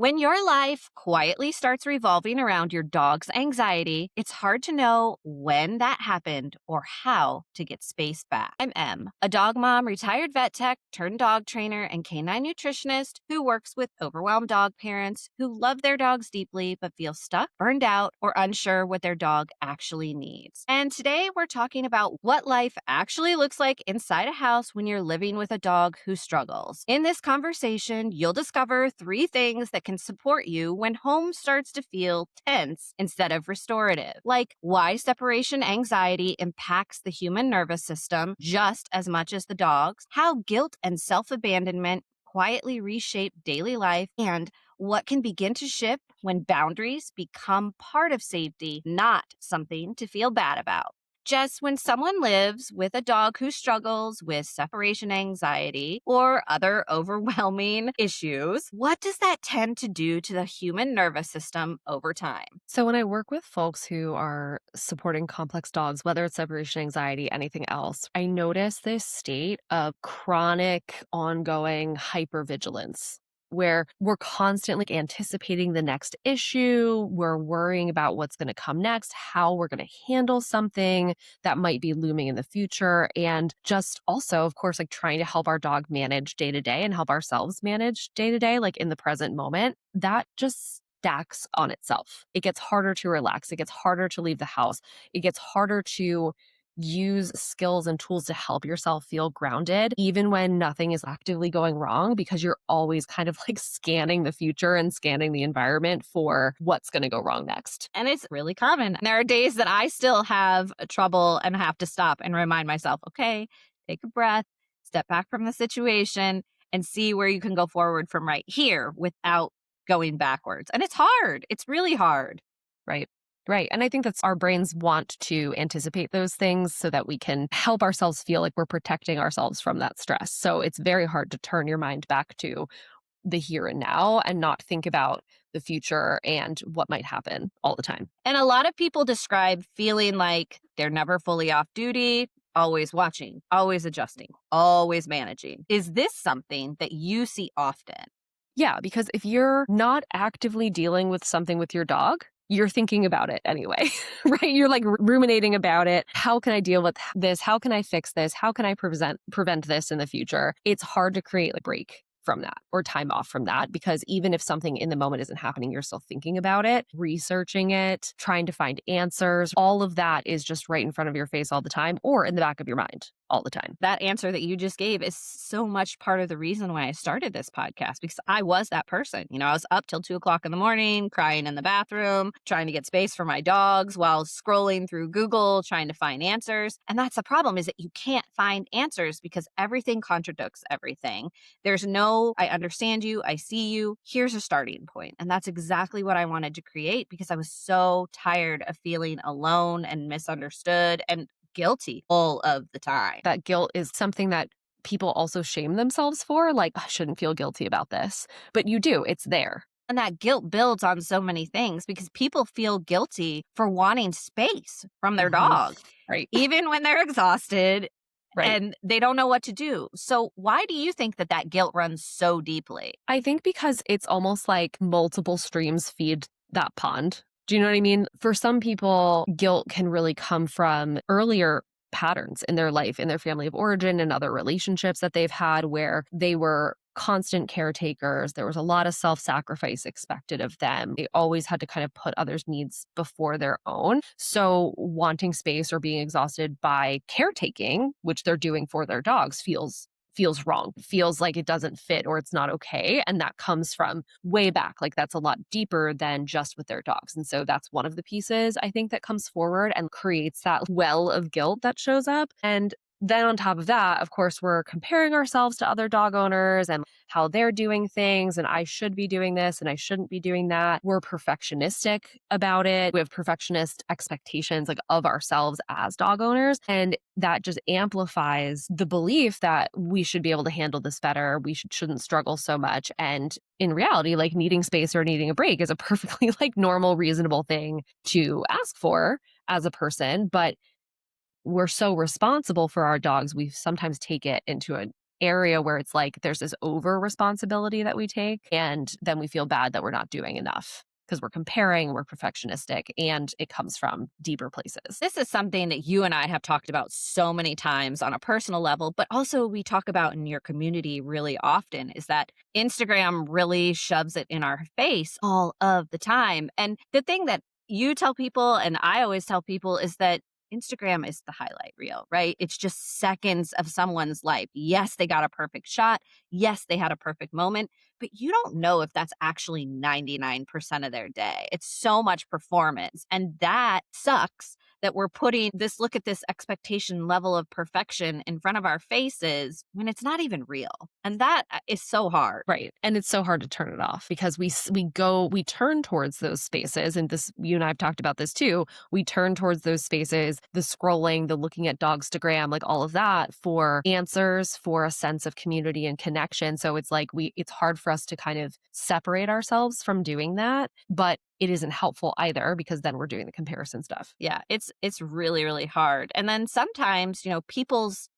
When your life quietly starts revolving around your dog's anxiety, it's hard to know when that happened or how to get space back. I'm Em, a dog mom, retired vet tech, turned dog trainer, and canine nutritionist who works with overwhelmed dog parents who love their dogs deeply but feel stuck, burned out, or unsure what their dog actually needs. And today we're talking about what life actually looks like inside a house when you're living with a dog who struggles. In this conversation, you'll discover 3 things that can support you when home starts to feel tense instead of restorative, like why separation anxiety impacts the human nervous system just as much as the dog's, how guilt and self-abandonment quietly reshape daily life, and what can begin to shift when boundaries become part of safety, not something to feel bad about. Just when someone lives with a dog who struggles with separation anxiety or other overwhelming issues, what does that tend to do to the human nervous system over time? So when I work with folks who are supporting complex dogs, whether it's separation anxiety, anything else, I notice this state of chronic, ongoing hypervigilance where we're constantly anticipating the next issue. We're worrying about what's going to come next, how we're going to handle something that might be looming in the future. And just also, of course, like trying to help our dog manage day to day and help ourselves manage day to day, like in the present moment. That just stacks on itself. It gets harder to relax. It gets harder to leave the house. It gets harder to use skills and tools to help yourself feel grounded, even when nothing is actively going wrong, because you're always kind of like scanning the future and scanning the environment for what's going to go wrong next. And it's really common. There are days that I still have trouble and have to stop and remind myself, okay, take a breath, step back from the situation, and see where you can go forward from right here without going backwards. And it's hard. It's really hard. Right. Right. And I think that's our brains want to anticipate those things so that we can help ourselves feel like we're protecting ourselves from that stress. So it's very hard to turn your mind back to the here and now and not think about the future and what might happen all the time. And a lot of people describe feeling like they're never fully off duty, always watching, always adjusting, always managing. Is this something that you see often? Yeah, because if you're not actively dealing with something with your dog, you're thinking about it anyway, right? You're like ruminating about it. How can I deal with this? How can I fix this? How can I prevent this in the future? It's hard to create a break from that or time off from that, because even if something in the moment isn't happening, you're still thinking about it, researching it, trying to find answers. All of that is just right in front of your face all the time or in the back of your mind all the time. That answer that you just gave is so much part of the reason why I started this podcast, because I was that person. I was up till 2 o'clock in the morning, crying in the bathroom, trying to get space for my dogs while scrolling through Google, trying to find answers. And that's the problem, is that you can't find answers because everything contradicts everything. There's no, I understand you, I see you, here's a starting point. And that's exactly what I wanted to create, because I was so tired of feeling alone and misunderstood and guilty all of the time. That guilt is something that people also shame themselves for. Like, I shouldn't feel guilty about this. But you do, it's there. And that guilt builds on so many things because people feel guilty for wanting space from their dog, Right. even when they're exhausted Right. and they don't know what to do. So why do you think that guilt runs so deeply? I think because it's almost like multiple streams feed that pond. Do you know what I mean? For some people, guilt can really come from earlier patterns in their life, in their family of origin, and other relationships that they've had where they were constant caretakers. There was a lot of self-sacrifice expected of them. They always had to kind of put others' needs before their own. So wanting space or being exhausted by caretaking, which they're doing for their dogs, feels wrong, feels like it doesn't fit or it's not okay. And that comes from way back. Like that's a lot deeper than just with their dogs. And so that's one of the pieces I think that comes forward and creates that well of guilt that shows up. And then on top of that, of course, we're comparing ourselves to other dog owners and how they're doing things. And I should be doing this and I shouldn't be doing that. We're perfectionistic about it. We have perfectionist expectations like of ourselves as dog owners. And that just amplifies the belief that we should be able to handle this better. We shouldn't struggle so much. And in reality, like needing space or needing a break is a perfectly like normal, reasonable thing to ask for as a person. But we're so responsible for our dogs, we sometimes take it into area where it's like there's this over responsibility that we take, and then we feel bad that we're not doing enough because we're comparing, we're perfectionistic, and it comes from deeper places. This is something that you and I have talked about so many times on a personal level, but also we talk about in your community really often is that Instagram really shoves it in our face all of the time. And the thing that you tell people and I always tell people is that Instagram is the highlight reel, right? It's just seconds of someone's life. Yes, they got a perfect shot. Yes, they had a perfect moment, but you don't know if that's actually 99% of their day. It's so much performance. And that sucks that we're putting this look at this expectation level of perfection in front of our faces when it's not even real. And that is so hard. Right. And it's so hard to turn it off because we turn towards those spaces. And this, you and I have talked about this too. We turn towards those spaces, the scrolling, the looking at Dogstagram, like all of that for answers, for a sense of community and connection. So it's like it's hard for us to kind of separate ourselves from doing that. But it isn't helpful either because then we're doing the comparison stuff. Yeah, it's really, really hard. And then sometimes, people's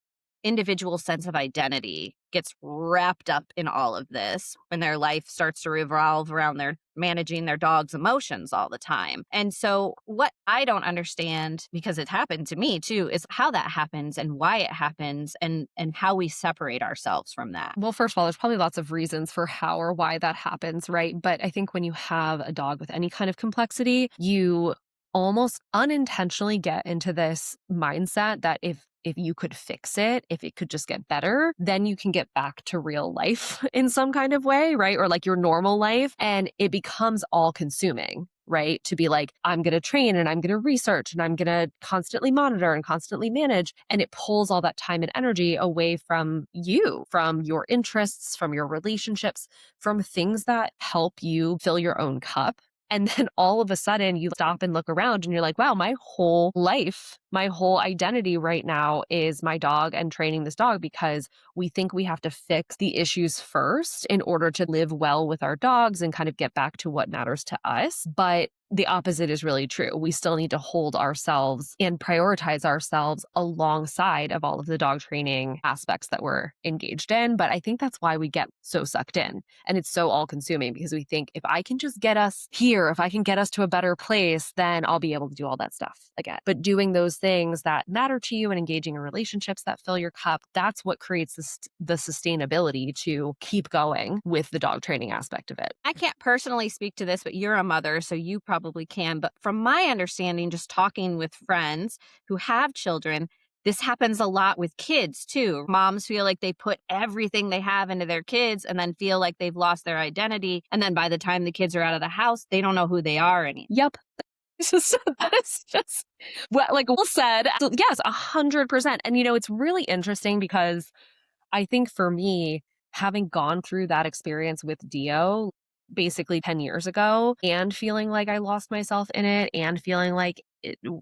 individual sense of identity gets wrapped up in all of this when their life starts to revolve around their managing their dog's emotions all the time. And so what I don't understand, because it happened to me too, is how that happens and why it happens and how we separate ourselves from that. Well, first of all, there's probably lots of reasons for how or why that happens, right? But I think when you have a dog with any kind of complexity, you almost unintentionally get into this mindset that if you could fix it, if it could just get better, then you can get back to real life in some kind of way, right? Or like your normal life. And it becomes all consuming, right? To be like, I'm going to train and I'm going to research and I'm going to constantly monitor and constantly manage. And it pulls all that time and energy away from you, from your interests, from your relationships, from things that help you fill your own cup. And then all of a sudden you stop and look around and you're like, wow, my whole life, my whole identity right now is my dog and training this dog because we think we have to fix the issues first in order to live well with our dogs and kind of get back to what matters to us. But the opposite is really true. We still need to hold ourselves and prioritize ourselves alongside of all of the dog training aspects that we're engaged in. But I think that's why we get so sucked in and it's so all consuming because we think if I can just get us here, if I can get us to a better place, then I'll be able to do all that stuff again. But doing those things that matter to you and engaging in relationships that fill your cup, that's what creates the sustainability to keep going with the dog training aspect of it. I can't personally speak to this, but you're a mother, so you probably can. But from my understanding, just talking with friends who have children, this happens a lot with kids too. Moms feel like they put everything they have into their kids and then feel like they've lost their identity. And then by the time the kids are out of the house, they don't know who they are anymore. Yep. That is just like well said. So yes, 100%. And it's really interesting because I think for me, having gone through that experience with Dio basically 10 years ago and feeling like I lost myself in it and feeling like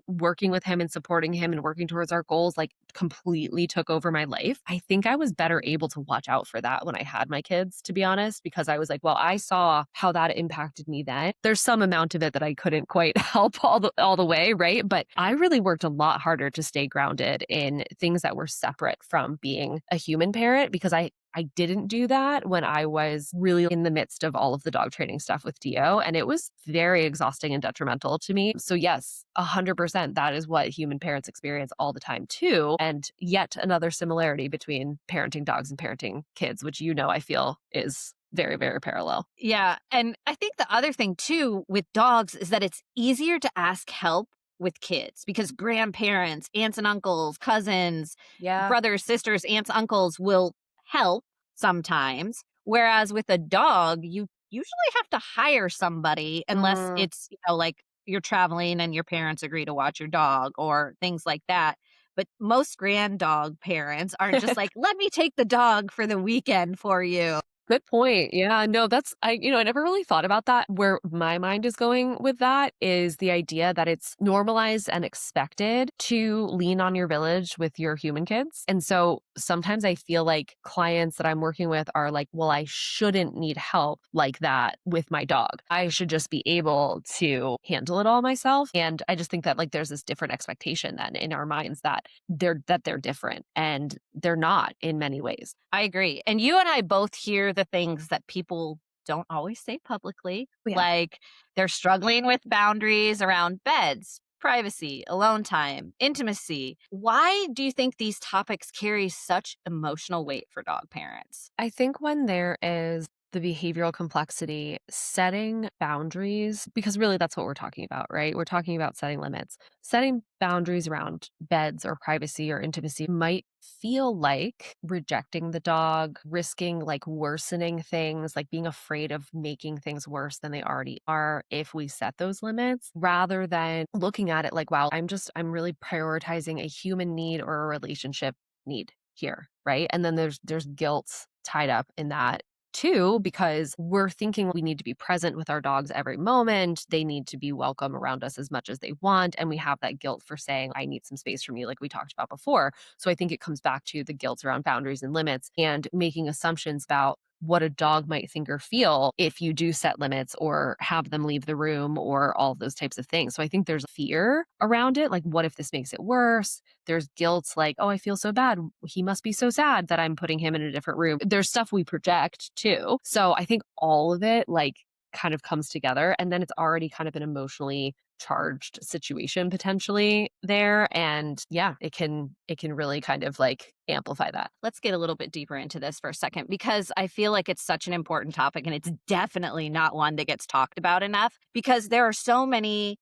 working with him and supporting him and working towards our goals like completely took over my life. I think I was better able to watch out for that when I had my kids, to be honest, because I was like, well, I saw how that impacted me then. There's some amount of it that I couldn't quite help all the way, right? But I really worked a lot harder to stay grounded in things that were separate from being a human parent because I didn't do that when I was really in the midst of all of the dog training stuff with Dio. And it was very exhausting and detrimental to me. So yes, 100%, that is what human parents experience all the time too. And yet another similarity between parenting dogs and parenting kids, which I feel is very, very parallel. Yeah. And I think the other thing too with dogs is that it's easier to ask help with kids because grandparents, aunts and uncles, cousins, brothers, sisters, aunts, uncles will help sometimes. Whereas with a dog, you usually have to hire somebody unless it's, like you're traveling and your parents agree to watch your dog or things like that. But most grand dog parents aren't just like, let me take the dog for the weekend for you. Good point. Yeah, no, that's I never really thought about that. Where my mind is going with that is the idea that it's normalized and expected to lean on your village with your human kids. And so sometimes I feel like clients that I'm working with are like, well, I shouldn't need help like that with my dog. I should just be able to handle it all myself. And I just think that like there's this different expectation then in our minds that they're different and they're not in many ways. I agree. And you and I both hear the things that people don't always say publicly, Yeah. like they're struggling with boundaries around beds, privacy, alone time, intimacy. Why do you think these topics carry such emotional weight for dog parents? I think when there is the behavioral complexity, setting boundaries, because really that's what we're talking about, right? We're talking about setting limits. Setting boundaries around beds or privacy or intimacy might feel like rejecting the dog, risking like worsening things, like being afraid of making things worse than they already are if we set those limits, rather than looking at it like, wow, I'm really prioritizing a human need or a relationship need here, right? And then there's guilt tied up in that too, because we're thinking we need to be present with our dogs every moment. They need to be welcome around us as much as they want. And we have that guilt for saying, I need some space from you, like we talked about before. So I think it comes back to the guilt around boundaries and limits and making assumptions about what a dog might think or feel if you do set limits or have them leave the room or all of those types of things. So I think there's fear around it. Like, what if this makes it worse? There's guilt, like, oh, I feel so bad. He must be so sad that I'm putting him in a different room. There's stuff we project too. So I think all of it, like, kind of comes together. And then it's already kind of an emotionally charged situation potentially there. And yeah, it can really kind of like amplify that. Let's get a little bit deeper into this for a second because I feel like it's such an important topic and it's definitely not one that gets talked about enough because there are so many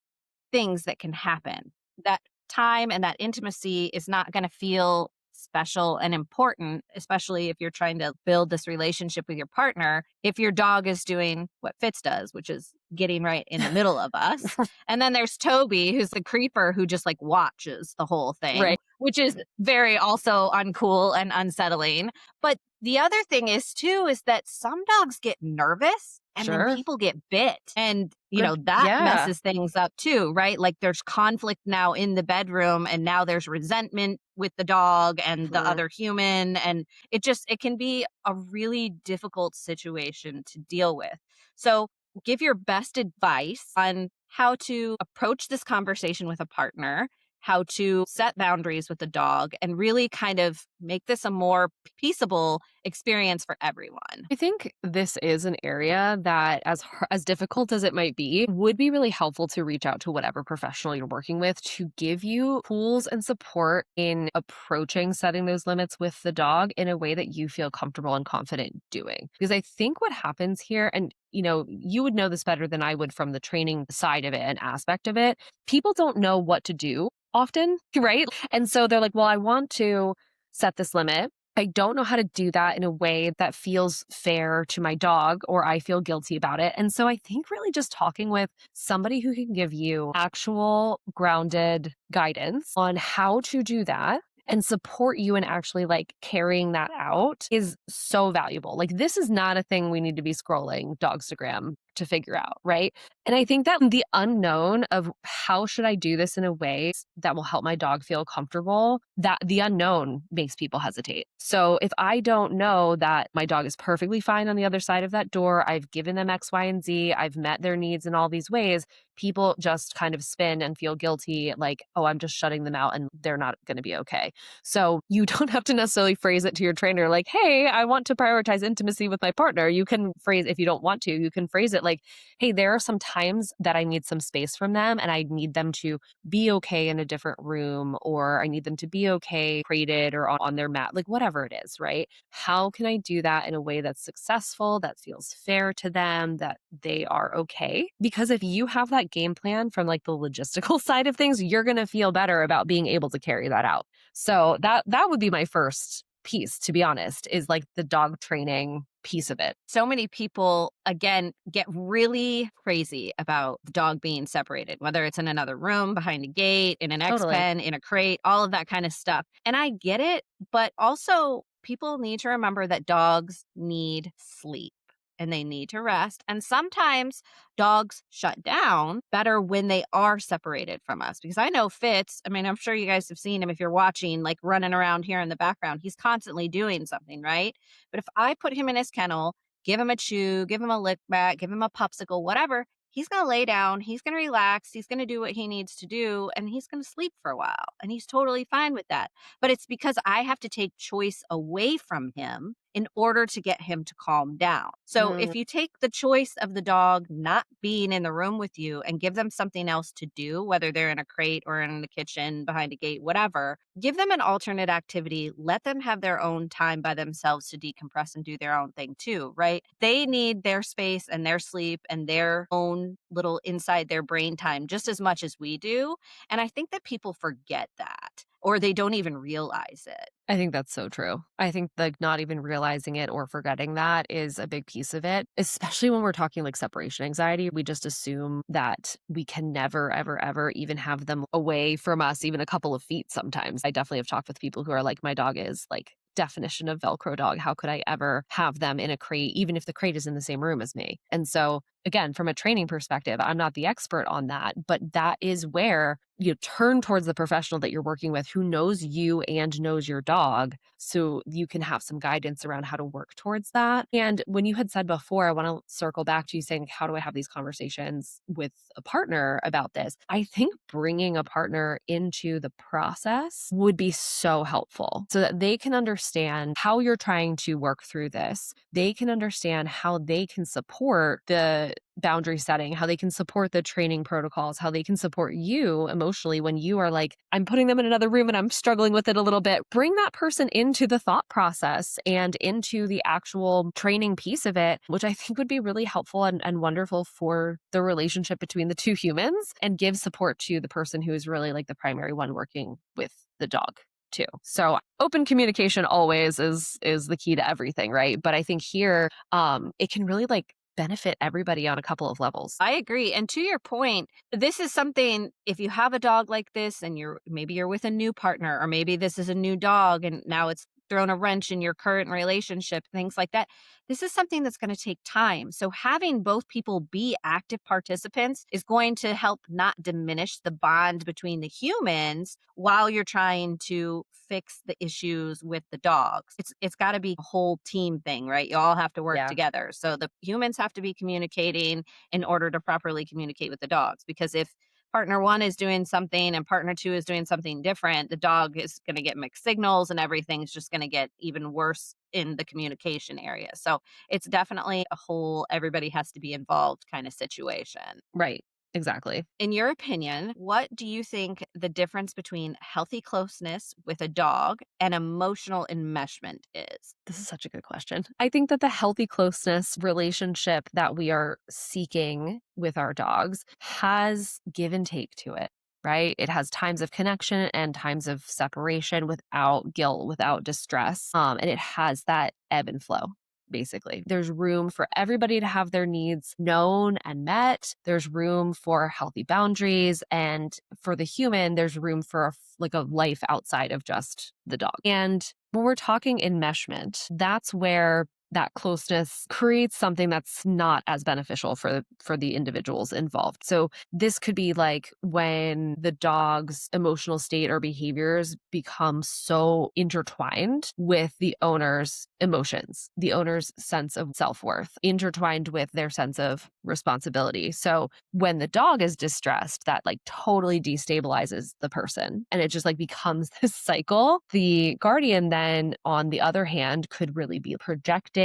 things that can happen. That time and that intimacy is not going to feel special and important, especially if you're trying to build this relationship with your partner. If your dog is doing what Fitz does, which is getting right in the middle of us. And then there's Toby, who's the creeper who just like watches the whole thing, Right. which is very also uncool and unsettling. But the other thing is too is that some dogs get nervous and then Sure. people get bit. And, Good. that Yeah. messes things up too, right? Like there's conflict now in the bedroom and now there's resentment with the dog and the Mhm. other human. And it can be a really difficult situation to deal with. So give your best advice on how to approach this conversation with a partner, how to set boundaries with the dog, and really kind of make this a more peaceable experience for everyone. I think this is an area that as difficult as it might be, would be really helpful to reach out to whatever professional you're working with to give you tools and support in approaching setting those limits with the dog in a way that you feel comfortable and confident doing. Because I think what happens here, and you would know this better than I would from the training side of it and aspect of it. People don't know what to do often, right? And so they're like, well, I want to set this limit. I don't know how to do that in a way that feels fair to my dog, or I feel guilty about it. And so I think really just talking with somebody who can give you actual grounded guidance on how to do that and support you in actually like carrying that out is so valuable. Like, this is not a thing we need to be scrolling Dogstagram to figure out, right? And I think that the unknown of how should I do this in a way that will help my dog feel comfortable, that the unknown makes people hesitate. So if I don't know that my dog is perfectly fine on the other side of that door, I've given them X, Y, and Z, I've met their needs in all these ways, people just kind of spin and feel guilty, like, oh, I'm just shutting them out and they're not going to be okay. So you don't have to necessarily phrase it to your trainer like, hey, I want to prioritize intimacy with my partner. You can phrase, if you don't want to, you can phrase it like, hey, there are some times that I need some space from them and I need them to be okay in a different room, or I need them to be okay crated or on their mat, like whatever it is, right? How can I do that in a way that's successful, that feels fair to them, that they are okay? Because if you have that game plan from like the logistical side of things, you're going to feel better about being able to carry that out. So that would be my first piece, to be honest, is like the dog training piece of it. So many people, again, get really crazy about the dog being separated, whether it's in another room, behind a gate, in an X Totally. pen, in a crate, all of that kind of stuff. And I get it, but also People need to remember that dogs need sleep and they need to rest. And sometimes dogs shut down better when they are separated from us. Because I know Fitz, I mean, I'm sure you guys have seen him if you're watching, like running around here in the background. He's constantly doing something, right? But if I put him in his kennel, give him a chew, give him a lick back, give him a popsicle, whatever, he's going to lay down, he's going to relax, he's going to do what he needs to do, and he's going to sleep for a while. And he's totally fine with that. But it's because I have to take choice away from him in order to get him to calm down. So Mm, if you take the choice of the dog not being in the room with you and give them something else to do, whether they're in a crate or in the kitchen, behind a gate, whatever, give them an alternate activity. Let them have their own time by themselves to decompress and do their own thing too, right? They need their space and their sleep and their own little inside their brain time just as much as we do. And I think that people forget that or they don't even realize it. I think that's so true. I think like not even realizing it or forgetting that is a big piece of it, especially when we're talking like separation anxiety. We just assume that we can never, ever, ever even have them away from us, even a couple of feet sometimes. I definitely have talked with people who are like, my dog is like definition of Velcro dog. How could I ever have them in a crate, even if the crate is in the same room as me? And so, again, from a training perspective, I'm not the expert on that, but that is where you turn towards the professional that you're working with who knows you and knows your dog so you can have some guidance around how to work towards that. And when you had said before, I want to circle back to you saying, how do I have these conversations with a partner about this? I think bringing a partner into the process would be so helpful so that they can understand how you're trying to work through this. They can understand how they can support the boundary setting, how they can support the training protocols, how they can support you emotionally when you are like, I'm putting them in another room and I'm struggling with it a little bit. Bring that person into the thought process and into the actual training piece of it, which I think would be really helpful and wonderful for the relationship between the two humans and give support to the person who is really like the primary one working with the dog too. So open communication always is the key to everything, right? But I think here it can really like benefit everybody on a couple of levels. I agree. And to your point, this is something if you have a dog like this and you're with a new partner, or maybe this is a new dog and now it's thrown a wrench in your current relationship, things like that. This is something that's going to take time. So having both people be active participants is going to help not diminish the bond between the humans while you're trying to fix the issues with the dogs. It's got to be a whole team thing, right? You all have to work Yeah. together. So the humans have to be communicating in order to properly communicate with the dogs. Because if partner one is doing something and partner two is doing something different, the dog is going to get mixed signals and everything's just going to get even worse in the communication area. So it's definitely a whole, everybody has to be involved kind of situation. Right. Exactly. In your opinion, what do you think the difference between healthy closeness with a dog and emotional enmeshment is? This is such a good question. I think that the healthy closeness relationship that we are seeking with our dogs has give and take to it, right? It has times of connection and times of separation without guilt, without distress. And it has that ebb and flow. Basically, there's room for everybody to have their needs known and met. There's room for healthy boundaries. And for the human, there's room for like a life outside of just the dog. And when we're talking enmeshment, that's where that closeness creates something that's not as beneficial for the individuals involved. So this could be like when the dog's emotional state or behaviors become so intertwined with the owner's emotions, the owner's sense of self-worth, intertwined with their sense of responsibility. So when the dog is distressed, that like totally destabilizes the person and it just like becomes this cycle. The guardian then, on the other hand, could really be projecting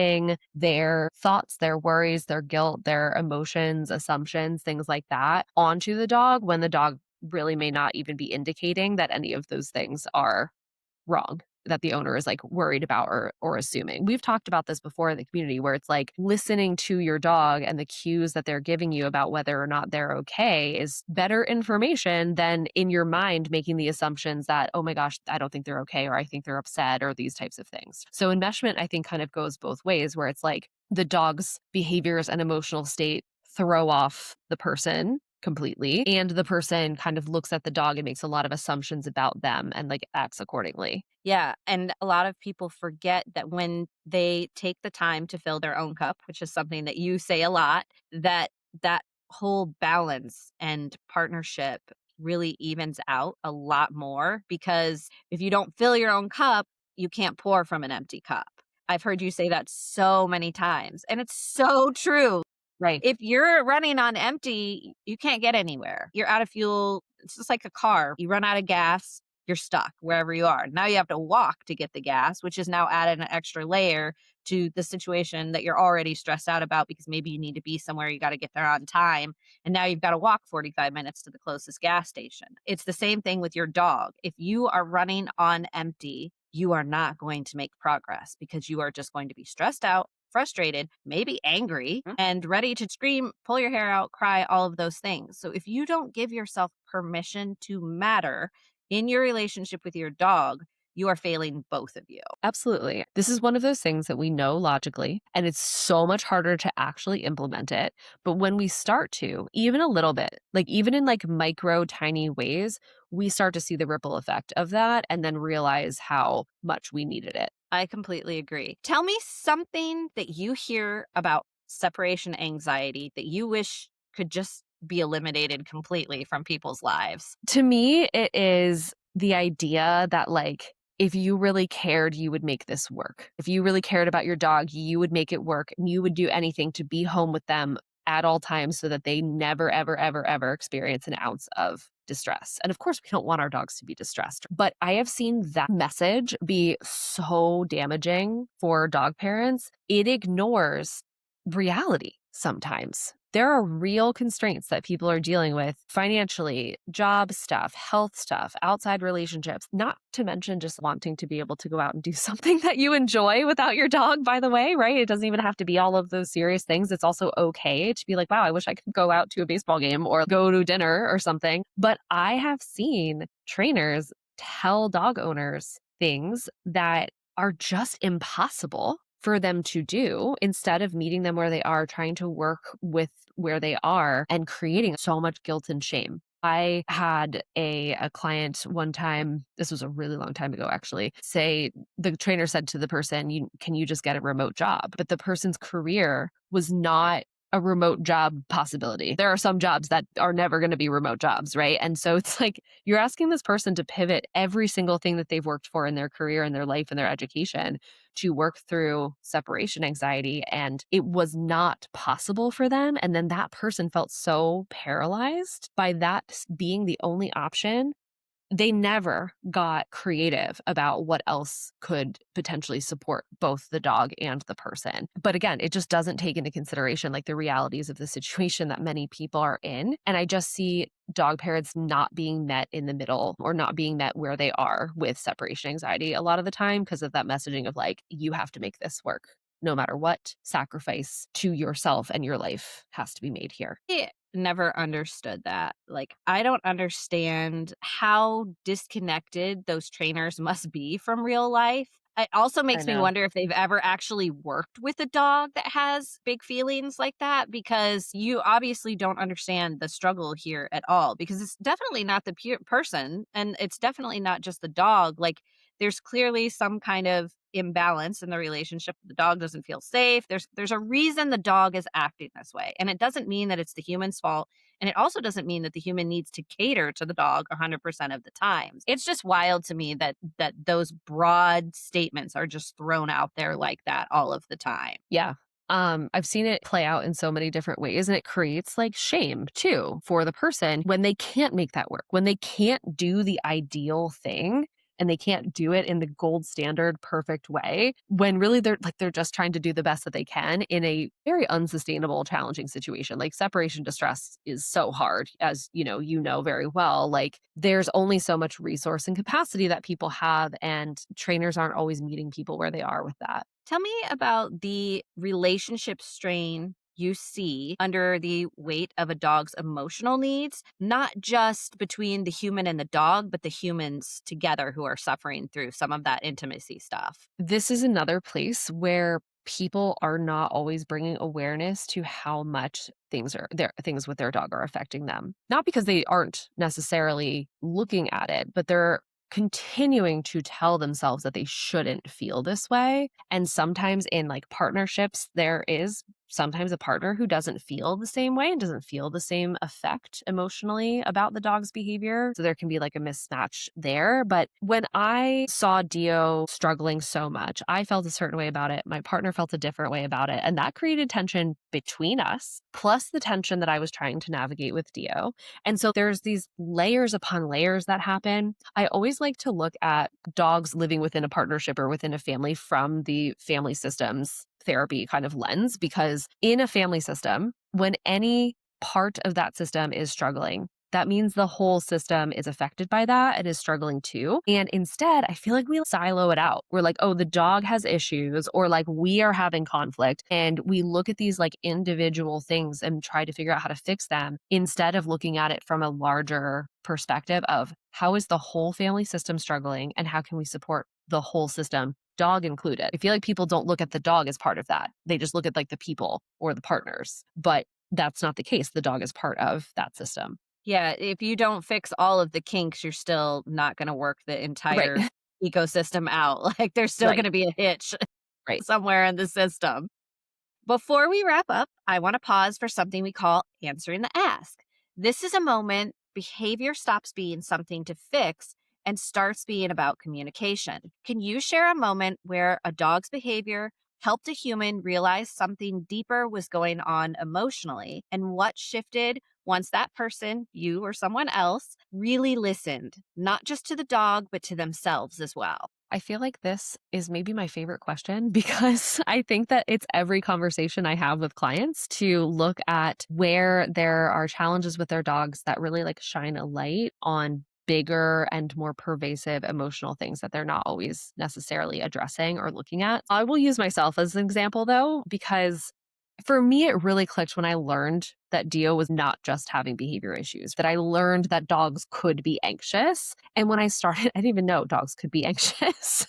their thoughts, their worries, their guilt, their emotions, assumptions, things like that onto the dog when the dog really may not even be indicating that any of those things are wrong, that the owner is like worried about or assuming. We've talked about this before in the community where it's like listening to your dog and the cues that they're giving you about whether or not they're okay is better information than in your mind making the assumptions that, oh my gosh, I don't think they're okay, or I think they're upset, or these types of things. So enmeshment, I think, kind of goes both ways where it's like the dog's behaviors and emotional state throw off the person completely. And the person kind of looks at the dog and makes a lot of assumptions about them and like acts accordingly. Yeah, and a lot of people forget that when they take the time to fill their own cup, which is something that you say a lot, that that whole balance and partnership really evens out a lot more because if you don't fill your own cup, you can't pour from an empty cup. I've heard you say that so many times, and it's so true. Right. If you're running on empty, you can't get anywhere. You're out of fuel. It's just like a car. You run out of gas, you're stuck wherever you are. Now you have to walk to get the gas, which is now added an extra layer to the situation that you're already stressed out about because maybe you need to be somewhere, you got to get there on time. And now you've got to walk 45 minutes to the closest gas station. It's the same thing with your dog. If you are running on empty, you are not going to make progress because you are just going to be stressed out, frustrated, maybe angry, and ready to scream, pull your hair out, cry, all of those things. So if you don't give yourself permission to matter in your relationship with your dog, you are failing both of you. Absolutely. This is one of those things that we know logically, and it's so much harder to actually implement it. But when we start to, even a little bit, like even in like micro tiny ways, we start to see the ripple effect of that and then realize how much we needed it. I completely agree. Tell me something that you hear about separation anxiety that you wish could just be eliminated completely from people's lives. To me, it is the idea that, like, if you really cared, you would make this work. If you really cared about your dog, you would make it work and you would do anything to be home with them at all times so that they never, ever, ever, ever experience an ounce of distress. And of course, we don't want our dogs to be distressed. But I have seen that message be so damaging for dog parents. It ignores reality sometimes. There are real constraints that people are dealing with financially, job stuff, health stuff, outside relationships, not to mention just wanting to be able to go out and do something that you enjoy without your dog, by the way, right? It doesn't even have to be all of those serious things. It's also okay to be like, wow, I wish I could go out to a baseball game or go to dinner or something. But I have seen trainers tell dog owners things that are just impossible for them to do instead of meeting them where they are, trying to work with where they are and creating so much guilt and shame. I had a client one time, this was a really long time ago actually, say the trainer said to the person, can you just get a remote job? But the person's career was not a remote job possibility. There are some jobs that are never going to be remote jobs, right? And so it's like you're asking this person to pivot every single thing that they've worked for in their career and their life and their education to work through separation anxiety. And it was not possible for them. And then that person felt so paralyzed by that being the only option. They never got creative about what else could potentially support both the dog and the person. But again, it just doesn't take into consideration like the realities of the situation that many people are in. And I just see dog parents not being met in the middle or not being met where they are with separation anxiety a lot of the time because of that messaging of like, you have to make this work. No matter what, sacrifice to yourself and your life has to be made here. I never understood that. Like, I don't understand how disconnected those trainers must be from real life. It also I makes me know. wonder if they've ever actually worked with a dog that has big feelings like that, because you obviously don't understand the struggle here at all, because it's definitely not the person and it's definitely not just the dog. Like, there's clearly some kind of imbalance in the relationship. The dog doesn't feel safe. There's a reason the dog is acting this way. And it doesn't mean that it's the human's fault. And it also doesn't mean that the human needs to cater to the dog 100% of the times. It's just wild to me that those broad statements are just thrown out there like that all of the time. Yeah. I've seen it play out in so many different ways, and it creates like shame too for the person when they can't make that work, when they can't do the ideal thing and they can't do it in the gold standard perfect way, when really they're just trying to do the best that they can in a very unsustainable, challenging situation. Like separation distress is so hard, as you know very well. Like there's only so much resource and capacity that people have, and trainers aren't always meeting people where they are with that. Tell me about the relationship strain you see under the weight of a dog's emotional needs, not just between the human and the dog, but the humans together who are suffering through some of that intimacy stuff. This is another place where people are not always bringing awareness to how much things with their dog are affecting them. Not because they aren't necessarily looking at it, but they're continuing to tell themselves that they shouldn't feel this way. And sometimes in like partnerships, there is sometimes a partner who doesn't feel the same way and doesn't feel the same effect emotionally about the dog's behavior. So there can be like a mismatch there. But when I saw Dio struggling so much, I felt a certain way about it. My partner felt a different way about it. And that created tension between us, plus the tension that I was trying to navigate with Dio. And so there's these layers upon layers that happen. I always like to look at dogs living within a partnership or within a family from the family systems therapy kind of lens, because in a family system, when any part of that system is struggling, that means the whole system is affected by that and is struggling too. And instead, I feel like we silo it out. We're like, oh, the dog has issues, or like we are having conflict. And we look at these like individual things and try to figure out how to fix them instead of looking at it from a larger perspective of how is the whole family system struggling and how can we support the whole system, dog included. I feel like people don't look at the dog as part of that. They just look at like the people or the partners. But that's not the case. The dog is part of that system. Yeah, if you don't fix all of the kinks, you're still not gonna work the Right. entire ecosystem out. Like, there's still Right. gonna be a hitch Right. somewhere in the system. Before we wrap up, I want to pause for something we call answering the ask. This is a moment behavior stops being something to fix and starts being about communication. Can you share a moment where a dog's behavior helped a human realize something deeper was going on emotionally, and what shifted once that person, you or someone else, really listened, not just to the dog, but to themselves as well? I feel like this is maybe my favorite question because I think that it's every conversation I have with clients to look at where there are challenges with their dogs that really like shine a light on bigger and more pervasive emotional things that they're not always necessarily addressing or looking at. I will use myself as an example though, because for me, it really clicked when I learned that Dio was not just having behavior issues, that I learned that dogs could be anxious. And when I started, I didn't even know dogs could be anxious,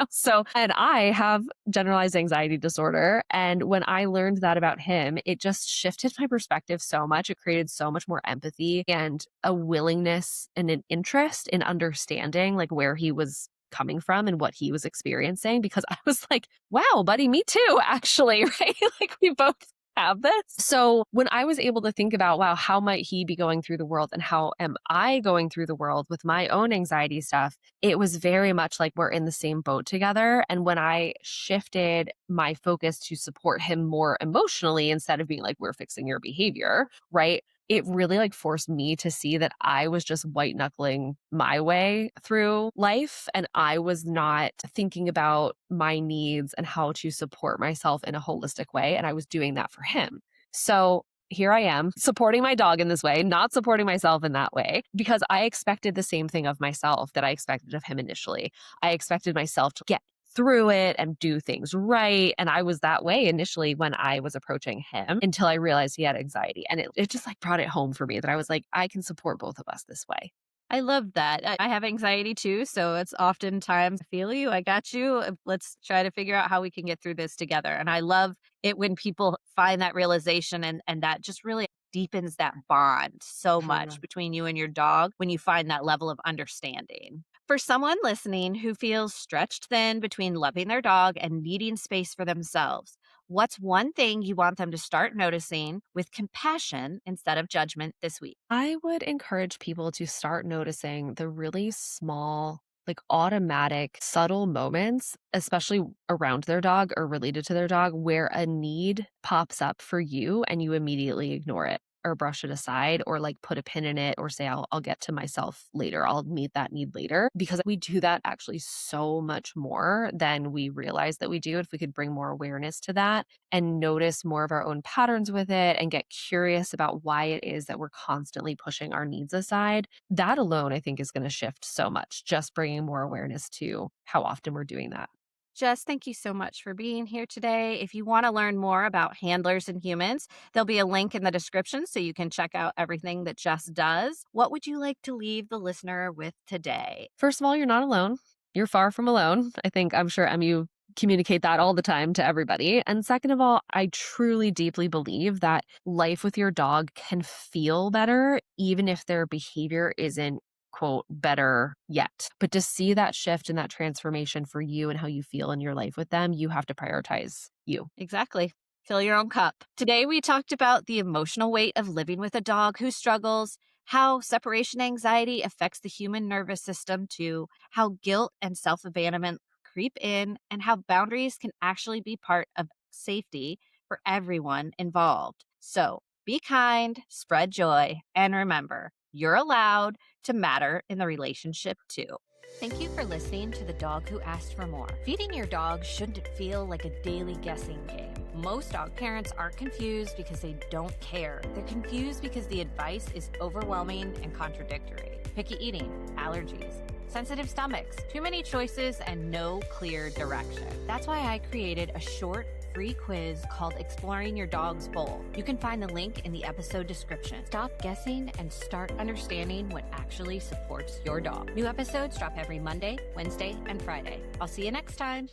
so, and I have generalized anxiety disorder. And when I learned that about him, it just shifted my perspective so much. It created so much more empathy and a willingness and an interest in understanding like where he was coming from and what he was experiencing, because I was like, wow, buddy, me too, actually, right? Like we both have this. So when I was able to think about, wow, how might he be going through the world and how am I going through the world with my own anxiety stuff, it was very much like we're in the same boat together. And when I shifted my focus to support him more emotionally instead of being like, we're fixing your behavior, right? It really like forced me to see that I was just white knuckling my way through life and I was not thinking about my needs and how to support myself in a holistic way. And I was doing that for him. So here I am supporting my dog in this way, not supporting myself in that way, because I expected the same thing of myself that I expected of him initially. I expected myself to get through it and do things right. And I was that way initially when I was approaching him until I realized he had anxiety. And it just like brought it home for me that I was like, I can support both of us this way. I love that. I have anxiety too, so it's oftentimes, I feel you, I got you. Let's try to figure out how we can get through this together. And I love it when people find that realization and that just really deepens that bond so much Mhm. between you and your dog when you find that level of understanding. For someone listening who feels stretched thin between loving their dog and needing space for themselves, what's one thing you want them to start noticing with compassion instead of judgment this week? I would encourage people to start noticing the really small, like automatic, subtle moments, especially around their dog or related to their dog, where a need pops up for you and you immediately ignore it or brush it aside or like put a pin in it or say, I'll get to myself later. I'll meet that need later, because we do that actually so much more than we realize that we do. If we could bring more awareness to that and notice more of our own patterns with it and get curious about why it is that we're constantly pushing our needs aside, that alone, I think, is going to shift so much, just bringing more awareness to how often we're doing that. Jess, thank you so much for being here today. If you want to learn more about handlers and humans, there'll be a link in the description so you can check out everything that Jess does. What would you like to leave the listener with today? First of all, you're not alone. You're far from alone. I'm sure, Em, you communicate that all the time to everybody. And second of all, I truly deeply believe that life with your dog can feel better, even if their behavior isn't quote better yet. But to see that shift and that transformation for you and how you feel in your life with them, you have to prioritize you. Exactly. Fill your own cup. Today, we talked about the emotional weight of living with a dog who struggles, how separation anxiety affects the human nervous system, too, how guilt and self abandonment creep in, and how boundaries can actually be part of safety for everyone involved. So be kind, spread joy, and remember, you're allowed to matter in the relationship, too. Thank you for listening to The Dog Who Asked for More. Feeding your dog shouldn't feel like a daily guessing game. Most dog parents aren't confused because they don't care. They're confused because the advice is overwhelming and contradictory. Picky eating, allergies, sensitive stomachs, too many choices, and no clear direction. That's why I created a short, free quiz called Exploring Your Dog's Bowl. You can find the link in the episode description. Stop guessing and start understanding what actually supports your dog. New episodes drop every Monday, Wednesday, and Friday. I'll see you next time.